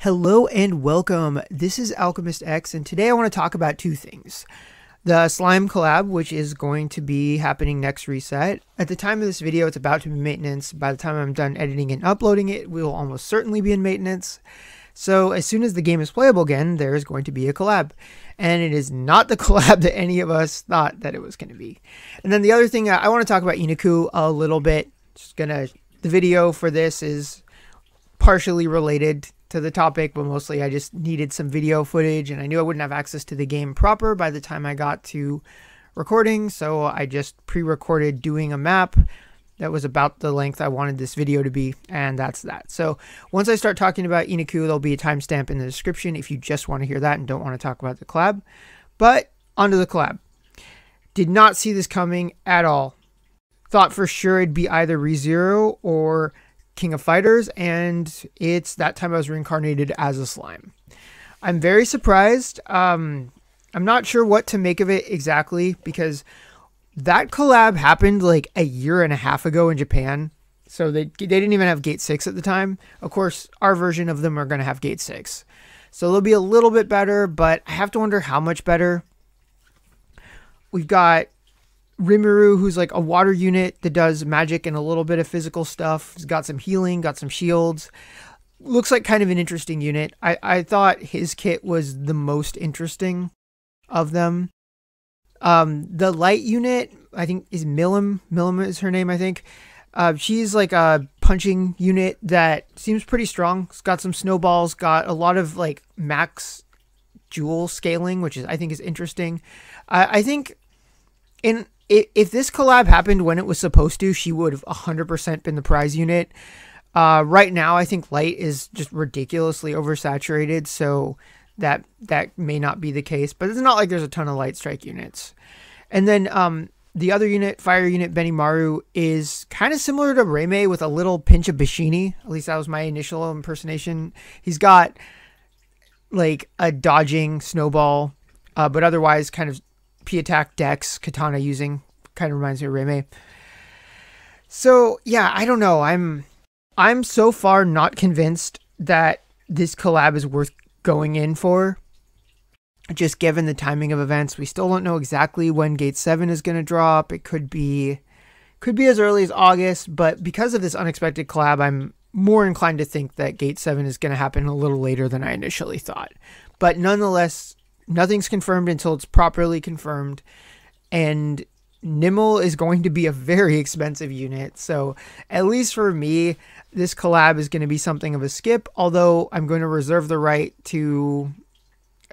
Hello and welcome. This is Alchemistexe, and today I want to talk about two things. The slime collab, which is going to be happening next reset. At the time of this video, it's about to be maintenance. By the time I'm done editing and uploading it, we will almost certainly be in maintenance. So as soon as the game is playable again, there is going to be a collab. And it is not the collab that any of us thought that it was going to be. And then the other thing, I want to talk about Yna Ku a little bit. The video for this is partially related to the topic, but mostly I just needed some video footage, and I knew I wouldn't have access to the game proper by the time I got to recording, so I just pre-recorded doing a map that was about the length I wanted this video to be, and that's that. So once I start talking about Yna Ku, there'll be a timestamp in the description if you just want to hear that and don't want to talk about the collab. But onto the collab. Did not see this coming at all. Thought for sure it'd be either ReZero or King of Fighters, and it's that time I was reincarnated as a slime. I'm very surprised. I'm not sure what to make of it exactly, because that collab happened like a year and a half ago in Japan, so they didn't even have Gate 6 at the time. Of course, our version of them are going to have Gate 6, so they'll be a little bit better, but I have to wonder how much better. We've got Rimuru, who's like a water unit that does magic and a little bit of physical stuff. He's got some healing, got some shields. Looks like kind of an interesting unit. I thought his kit was the most interesting of them. The light unit, I think, is Milim. Milim is her name, I think. She's like a punching unit that seems pretty strong. It's got some snowballs, got a lot of like max jewel scaling, which I think is interesting. I think if this collab happened when it was supposed to, she would have 100% been the prize unit. Right now, I think light is just ridiculously oversaturated, so that may not be the case. But it's not like there's a ton of light strike units. And then the other unit, fire unit Benimaru, is kind of similar to Reimei with a little pinch of Bashini. At least that was my initial impersonation. He's got like a dodging snowball, but otherwise kind of P-attack dex, katana using, kind of reminds me of Reimei. So yeah, I don't know. I'm so far not convinced that this collab is worth going in for. Just given the timing of events, we still don't know exactly when Gate 7 is going to drop. It could be as early as August, but because of this unexpected collab, I'm more inclined to think that Gate 7 is going to happen a little later than I initially thought. But nonetheless, nothing's confirmed until it's properly confirmed, and Nimul is going to be a very expensive unit, so at least for me, this collab is going to be something of a skip, although I'm going to reserve the right to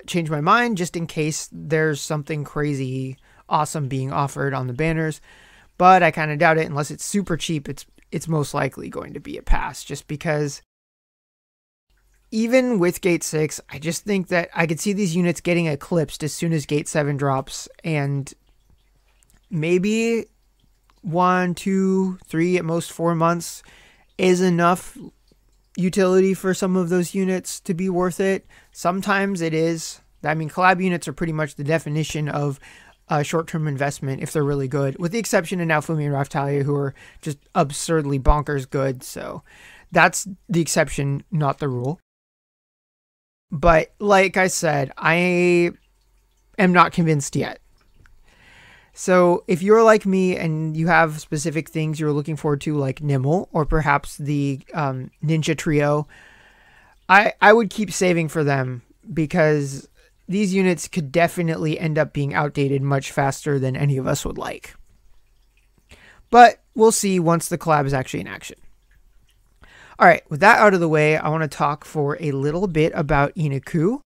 change my mind just in case there's something crazy awesome being offered on the banners, but I kind of doubt it. Unless it's super cheap, it's most likely going to be a pass, just because even with Gate 6, I just think that I could see these units getting eclipsed as soon as Gate 7 drops, and maybe 1, 2, 3, at most 4 months is enough utility for some of those units to be worth it. Sometimes it is. I mean, collab units are pretty much the definition of a short-term investment if they're really good, with the exception of Naofumi and Raphtalia, who are just absurdly bonkers good, so that's the exception, not the rule. But like I said, I am not convinced yet. So if you're like me and you have specific things you're looking forward to, like Nimul or perhaps the Ninja Trio, I would keep saving for them, because these units could definitely end up being outdated much faster than any of us would like. But we'll see once the collab is actually in action. All right, with that out of the way, I want to talk for a little bit about Yna Ku.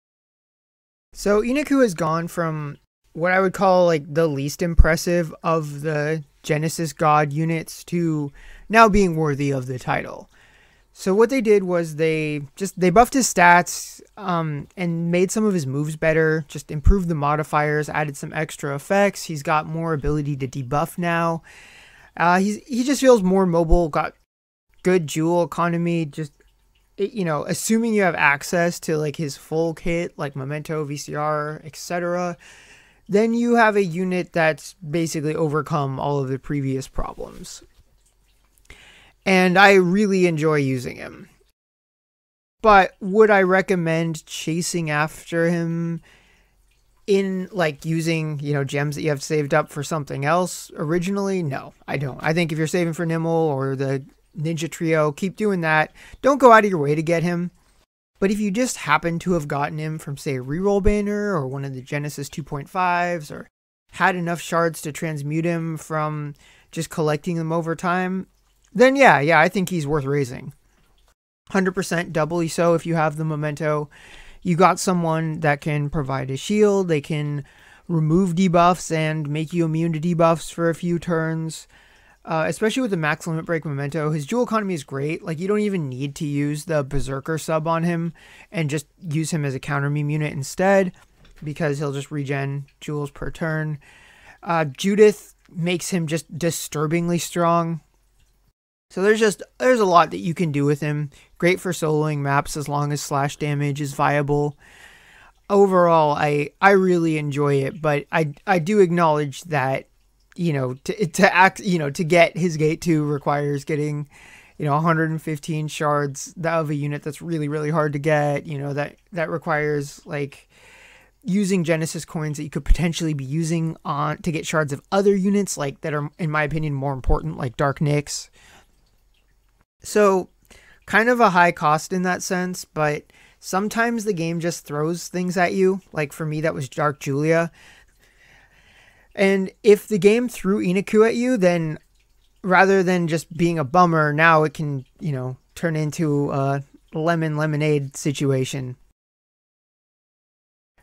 So Yna Ku has gone from what I would call like the least impressive of the Genesis God units to now being worthy of the title. So what they did was they buffed his stats and made some of his moves better, just improved the modifiers, added some extra effects. He's got more ability to debuff now. He just feels more mobile, got good jewel economy, just, you know, assuming you have access to like his full kit, like Memento, VCR, etc., then you have a unit that's basically overcome all of the previous problems. And I really enjoy using him. But would I recommend chasing after him in like using, gems that you have saved up for something else originally? No, I don't. I think if you're saving for Nimul or the Ninja Trio, keep doing that. Don't go out of your way to get him. But if you just happen to have gotten him from, say, a reroll banner or one of the Genesis 2.5s, or had enough shards to transmute him from just collecting them over time, then yeah, I think he's worth raising. 100% doubly so if you have the memento. You got someone that can provide a shield, they can remove debuffs and make you immune to debuffs for a few turns. Especially with the max limit break memento, his jewel economy is great. Like, you don't even need to use the berserker sub on him and just use him as a counter meme unit instead, because he'll just regen jewels per turn. Judith makes him just disturbingly strong. So there's a lot that you can do with him. Great for soloing maps as long as slash damage is viable. Overall, I really enjoy it, but I do acknowledge that, to get his gate 2 requires getting, 115 shards of a unit that's really, really hard to get. That requires like using Genesis coins that you could potentially be using to get shards of other units, like that are, in my opinion, more important, like Dark Nyx. So kind of a high cost in that sense, but sometimes the game just throws things at you. Like for me, that was Dark Julia. And if the game threw Yna Ku at you, then rather than just being a bummer, now it can, turn into a lemon lemonade situation.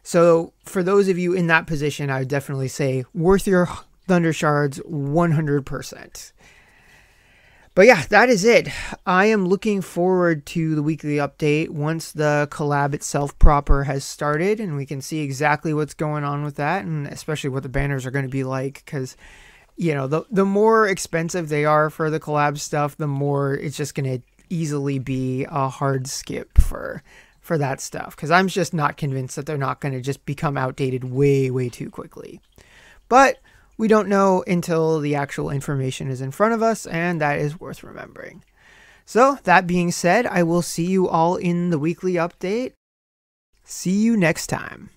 So for those of you in that position, I would definitely say worth your Thunder Shards 100%. But yeah, that is it. I am looking forward to the weekly update once the collab itself proper has started and we can see exactly what's going on with that, and especially what the banners are going to be like, because, the more expensive they are for the collab stuff, the more it's just going to easily be a hard skip for that stuff, because I'm just not convinced that they're not going to just become outdated way, way too quickly. But we don't know until the actual information is in front of us, and that is worth remembering. So, that being said, I will see you all in the weekly update. See you next time.